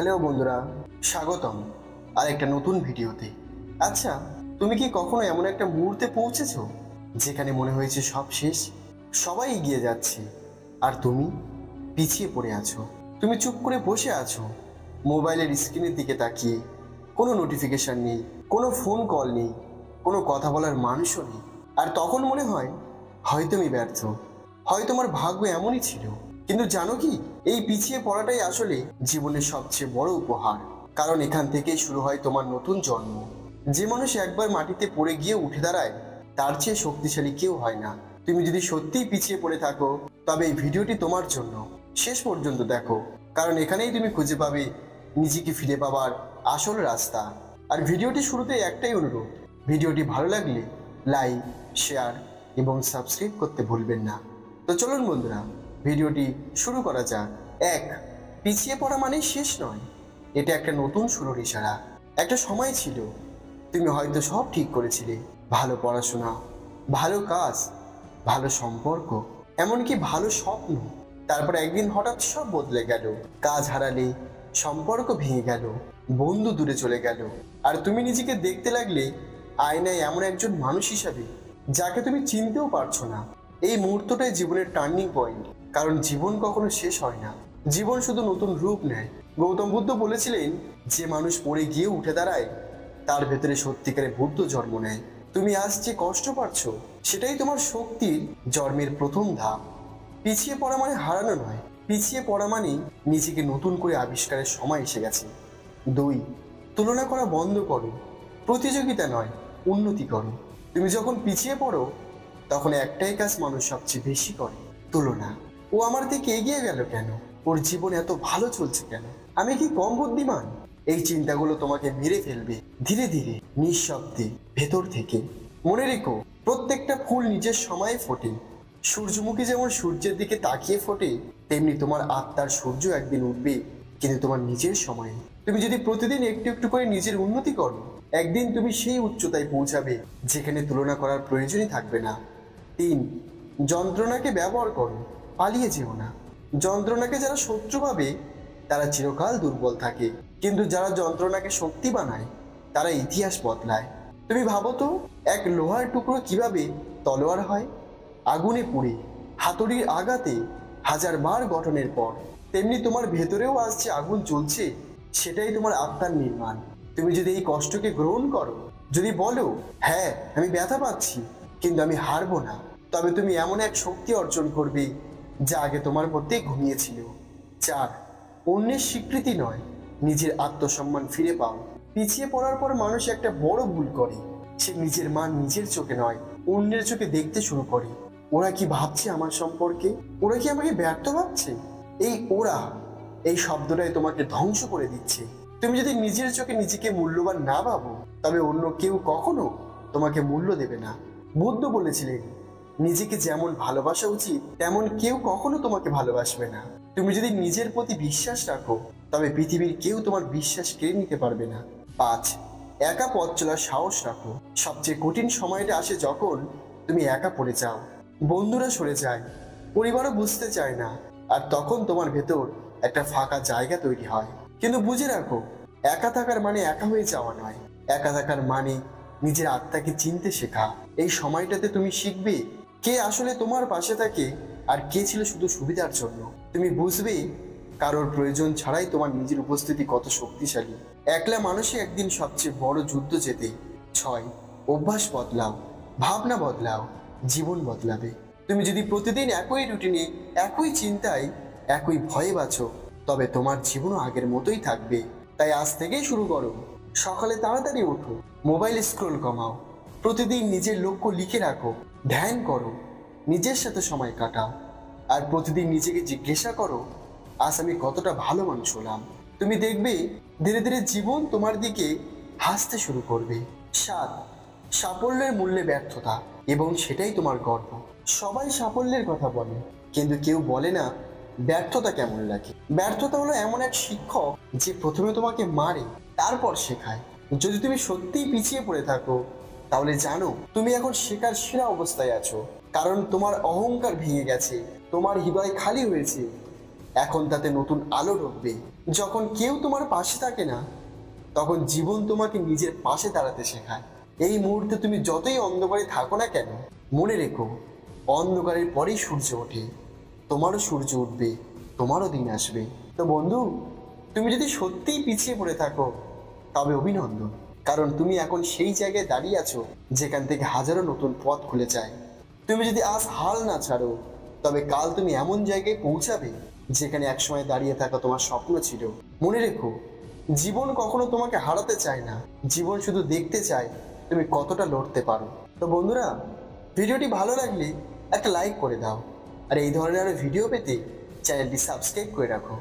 Hello বন্ধুরা, স্বাগতম আরেকটা নতুন ভিডিওতে। আচ্ছা, তুমি কি কখনো এমন একটা মুহূর্তে পৌঁছেছো যেখানে মনে হয়েছে সব শেষ, সবাই এগিয়ে যাচ্ছে আর তুমি পিছিয়ে পড়ে আছো? তুমি চুপ করে বসে আছো, মোবাইলের স্ক্রিনের দিকে তাকিয়ে। কোনো নোটিফিকেশন নেই, কোনো ফোন কল নেই, কোনো কথা বলার মানুষও নেই। আর তখন মনে হয় হয়তো আমি ব্যর্থ, হয়তো আমার ভাগ্য এমনই ছিল। কিন্তু জানো কি, এই পিছিয়ে পড়াটাই আসলে জীবনের সবচেয়ে বড় উপহার। কারণ এখান থেকেই শুরু হয় তোমার নতুন জন্ম। যে মানুষ একবার মাটিতে পড়ে গিয়ে উঠে দাঁড়ায়, তার চেয়ে শক্তিশালী কেউ হয় না। তুমি যদি সত্যিই পিছিয়ে পড়ে থাকো, তবে এই ভিডিওটি তোমার জন্য। শেষ পর্যন্ত দেখো, কারণ এখানেই তুমি খুঁজে পাবে নিজেকে ফিরে পাবার আসল রাস্তা। আর ভিডিওটি শুরুতে একটাই অনুরোধ, ভিডিওটি ভালো লাগলে লাইক, শেয়ার এবং সাবস্ক্রাইব করতে ভুলবেন না। তো চলুন বন্ধুরা, ভিডিওটি শুরু করা যাক। এক, পিছিয়ে পড়া মানেই শেষ নয়, এটা একটা নতুন শুরুর ইশারা। একটা সময় ছিল তুমি হয়তো সব ঠিক করেছিলে, ভালো পড়াশোনা, ভালো কাজ, ভালো সম্পর্ক, এমনকি ভালো স্বপ্ন। তারপর একদিন হঠাৎ সব বদলে গেল। কাজ হারালে, সম্পর্ক ভেঙে গেল, বন্ধু দূরে চলে গেল, আর তুমি নিজেকে দেখতে লাগলে আয়নায় এমন একজন মানুষ হিসাবে যাকে তুমি চিনতেও পারছো না। এই মুহূর্তটাই জীবনের টার্নিং পয়েন্ট। কারণ জীবন কখনো শেষ হয় না, জীবন শুধু নতুন রূপ নেয়। গৌতম বুদ্ধ বলেছিলেন, যে মানুষ পড়ে গিয়ে উঠে দাঁড়ায়, তার ভেতরে সত্যিকারের বুদ্ধ জন্ম নেয়। তুমি আজ যে কষ্ট পাচ্ছ, সেটাই তোমার শক্তির জন্মের প্রথম ধাপ। পিছিয়ে পড়া মানে হারানো নয়, পিছিয়ে পড়া মানে নিজেকে নতুন করে আবিষ্কারের সময় এসে গেছে। দুই, তুলনা করা বন্ধ করো। প্রতিযোগিতা নয়, উন্নতি করো। তুমি যখন পিছিয়ে পড়ো, তখন একটাই কাজ মানুষ সবচেয়ে বেশি করে, তুলনা। ও আমার থেকে এগিয়ে গেল কেন? ওর জীবন এত ভালো চলছে কেন? আমি কি কম বুদ্ধিমান? এই চিন্তাগুলো তোমাকে মেরে ফেলবে ধীরে ধীরে, নিঃশব্দে, ভেতর থেকে। মনে রেখো, প্রত্যেকটা ফুল নিজের সময়ে ফোটে। সূর্যমুখী যেমন সূর্যের দিকে তাকিয়ে ফোটে, তেমনি তোমার আত্মার সূর্য একদিন উঠবে, কিন্তু তোমার নিজের সময়ে। তুমি যদি প্রতিদিন একটু একটু করে নিজের উন্নতি করো, একদিন তুমি সেই উচ্চতায় পৌঁছাবে যেখানে তুলনা করার প্রয়োজনই থাকবে না। তিন, যন্ত্রণাকে ব্যবহার করো, পালিয়ে যেও না। যন্ত্রণাকে যারা শত্রু ভাবে, তারা চিরকাল দুর্বল থাকে, কিন্তু যারা যন্ত্রণাকে শক্তি বানায়, তারা ইতিহাস বদলায়। তুমি ভাবো তো, এক লোহার টুকরো কিভাবে তলোয়ার হয়? আগুনে পুড়ে, হাতুড়ির আঘাতে, হাজার বার গঠনের পর। তেমনি তোমার ভেতরেও আজ যে আগুন জ্বলছে, সেটাই তোমার আত্মার নির্মাণ। তুমি যদি এই কষ্টকে গ্রহণ করো, যদি বলো, হ্যাঁ আমি ব্যথা পাচ্ছি, কিন্তু আমি হারবো না, তবে তুমি এমন এক শক্তি অর্জন করবে যা আগে তোমার মধ্যেই ঘুমিয়েছিল। চার, অন্যের স্বীকৃতি নয়, নিজের আত্মসম্মান ফিরে পাও। পিছিয়ে পড়ার পর মানুষ একটা বড় ভুল করে, সে নিজের মান নিজের চোখে নয়, অন্যের চোখে দেখতে শুরু করে। ওরা কি ভাবছে আমার সম্পর্কে? ওরা কি আমাকে ব্যর্থ ভাবছে? এই ওরা, এই শব্দটাই তোমাকে ধ্বংস করে দিচ্ছে। তুমি যদি নিজের চোখে নিজেকে মূল্যবান না ভাবো, তবে অন্য কেউ কখনো তোমাকে মূল্য দেবে না। বুদ্ধ বলেছিলেন, নিজেকে যেমন ভালোবাসা উচিত, তেমন কেউ কখনো তোমাকে ভালোবাসবে না। তুমি যদি নিজের প্রতি বিশ্বাস রাখো, তবে পৃথিবীর কেউ তোমার বিশ্বাস কেড়ে নিতে পারবে না। পাঁচ, একা পথ চলার সাহস রাখো। সবচেয়ে কঠিন সময়টা আসে যখন তুমি একা পড়ে যাও, বন্ধুরা সরে যায়, পরিবারও বুঝতে চায় না, আর তখন তোমার ভেতর একটা ফাঁকা জায়গা তৈরি হয়। কিন্তু বুঝে রাখো, একা থাকার মানে একা হয়ে যাওয়া নয়, একা থাকার মানে নিজের আত্মাকে চিনতে শেখা। এই সময়টাতে তুমি শিখবে কে আসলে তোমার পাশে থাকে আর কে ছিল শুধু সুবিধার জন্য। তুমি বুঝবে কারোর প্রয়োজন ছাড়াই তোমার নিজের উপস্থিতি কত শক্তিশালী। একলা মানুষই একদিন সবচেয়ে বড় যুদ্ধ জেতে। ছয়, অভ্যাস বদলাও, ভাবনা বদলাও, জীবন বদলাবে। তুমি যদি প্রতিদিন একই রুটিনে, একই চিন্তায়, একই ভয়ে বাঁচো, তবে তোমার জীবনও আগের মতোই থাকবে। তাই আজ থেকেই শুরু করো। সকালে তাড়াতাড়ি ওঠো, মোবাইল স্ক্রোল কমাও, প্রতিদিন নিজের লক্ষ্য লিখে রাখো, ধ্যান করো, নিজের সাথে সময় কাটাও, আর প্রতিদিন নিজেকে জিজ্ঞাসা করো, আজ আমি কতটা ভালো মানুষ হলাম। তুমি দেখবে ধীরে ধীরে জীবন তোমার দিকে হাসতে শুরু করবে। সাত, সাফল্যের মূল্যে ব্যর্থতা, এবং সেটাই তোমার গর্ব। সবাই সাফল্যের কথা বলে, কিন্তু কেউ বলে না ব্যর্থতা কেমন লাগে। ব্যর্থতা হলো এমন এক শিক্ষক যে প্রথমে তোমাকে মারে, তারপর শেখায়। যদি তুমি সত্যিই পিছিয়ে পড়ে থাকো, তাহলে জানো তুমি এখন শেখার সেরা অবস্থায় আছো। কারণ তোমার অহংকার ভেঙে গেছে, তোমার হৃদয় খালি হয়েছে, এখন তাতে নতুন আলো ঢুকবে। যখন কেউ তোমার পাশে থাকে না, তখন জীবন তোমাকে নিজের পাশে দাঁড়াতে শেখায়। এই মুহূর্তে তুমি যতই অন্ধকারে থাকো না কেন, মনে রেখো, অন্ধকারের পরেই সূর্য ওঠে। তোমারও সূর্য উঠবে, তোমারও দিন আসবে। তো বন্ধু, তুমি যদি সত্যিই পিছিয়ে পড়ে থাকো, তবে অভিনন্দন, কারণ তুমি এখন সেই জায়গায় দাঁড়িয়ে আছো যেখান থেকে হাজারো নতুন পথ খুলে যায়। তুমি যদি আজ হাল না ছাড়ো, তবে কাল তুমি এমন জায়গায় পৌঁছাবে যেখানে একসময় দাঁড়িয়ে থাকা তোমার স্বপ্ন ছিল। মনে রেখো, জীবন কখনো তোমাকে হারাতে চায় না, জীবন শুধু দেখতে চায় তুমি কতটা লড়তে পারো। তো বন্ধুরা, ভিডিওটি ভালো লাগলে একটা লাইক করে দাও, আর এই ধরনের আরো ভিডিও পেতে চ্যানেলটি সাবস্ক্রাইব করে রাখো।